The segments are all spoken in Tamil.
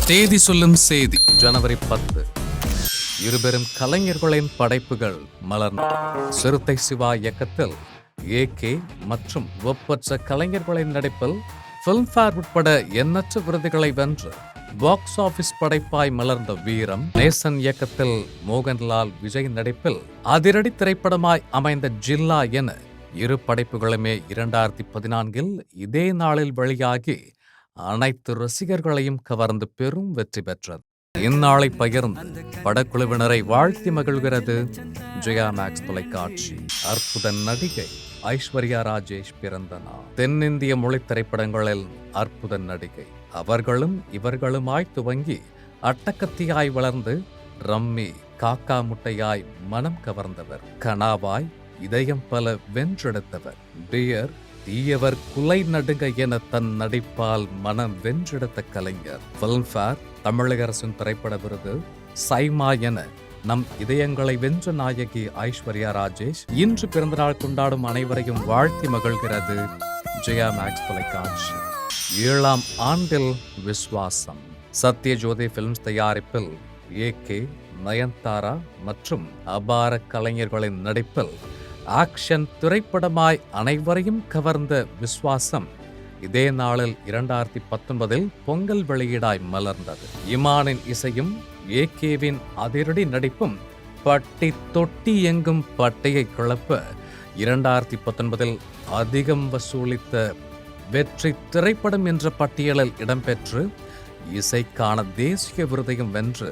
தேதி சொல்லும் செய்தி ஜனவரி 10. இருபெரும் கலைஞர்களின் படைப்புகள் மலர்ந்தன. சிறுத்தை சிவா இயக்கத்தில் AK மற்றும் ஒப்பற்ற கலைஞர்களின் நடிப்பில் பிலிம்ஃபேர் உட்பட எண்ணற்ற விருதுகளை வென்று பாக்ஸ் ஆபீஸ் படைப்பாய் மலர்ந்த வீரம். நேசன் இயக்கத்தில் மோகன்லால் விஜய் நடிப்பில் அதிரடி திரைப்படமாய் அமைந்த ஜில்லா என இரு படைப்புகளுமே 2014 இதே நாளில் வெளியாகி அனைத்து ரசிகர்களையும் கவர்ந்து பெரும் வெற்றி பெற்றது. இந்நாளை பகிர்ந்து படக்குழுவினரை வாழ்த்தி மகிழ்கிறது ஜெயா மேக்ஸ் தொலைக்காட்சி. அற்புத நடிகை ஐஸ்வர்யா ராஜேஷ் பிறந்த நாள். தென்னிந்திய மொழி திரைப்படங்களில் அற்புத நடிகை. அவர்களும் இவர்களுமாய் துவங்கி அட்டக்கத்தியாய் வளர்ந்து ரம்மி காக்கா முட்டையாய் மனம் கவர்ந்தவர். கனாவாய் இதயம் பல வென்றெடுத்தவர். டியர் தீயவர் குலை நடுங்க என தன் நடிப்பால் மனம் வென்றெடுத்த கலைஞர். பிலிம்ஃபேர், தமிழக அரசின் திரைப்பட விருது, சைமா என நம் இதயங்களை வென்ற நாயகி ஐஸ்வர்யா ராஜேஷ் இன்று பிறந்தநாள் கொண்டாடும் அனைவரையும் வாழ்த்தி மகிழ்கிறது ஜெயா மேக்ஸ் தொலைக்காட்சி. 7ஆம் ஆண்டில் விஸ்வாசம். சத்யஜோதி பிலிம்ஸ் தயாரிப்பில் AK, நயன்தாரா மற்றும் அபார கலைஞர்களின் நடிப்பில் ஆக்ஷன் திரைப்படமாய் அனைவரையும் கவர்ந்த விஸ்வாசம் இதே நாளில் 2019 பொங்கல் வெளியீடாய் மலர்ந்தது. இமானின் இசையும் AKவின் அதிரடி நடிப்பும் பட்டி தொட்டி எங்கும் பட்டையை கிளப்ப 2019 அதிகம் வசூலித்த வெற்றி திரைப்படம் என்ற பட்டியலில் இடம்பெற்று இசைக்கான தேசிய விருதையும் வென்று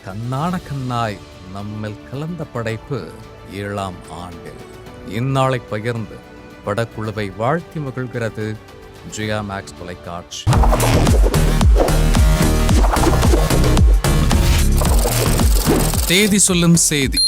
கண்ணான கண்ணாய் நம்மில் கலந்த படைப்பு 7ஆம் ஆண்டில். இந்நாளை பகிர்ந்து படக்குழுவை வாழ்த்தி மகிழ்கிறது ஜெயா மேக்ஸ் தொலைக்காட்சி. தேதி சொல்லும் செய்தி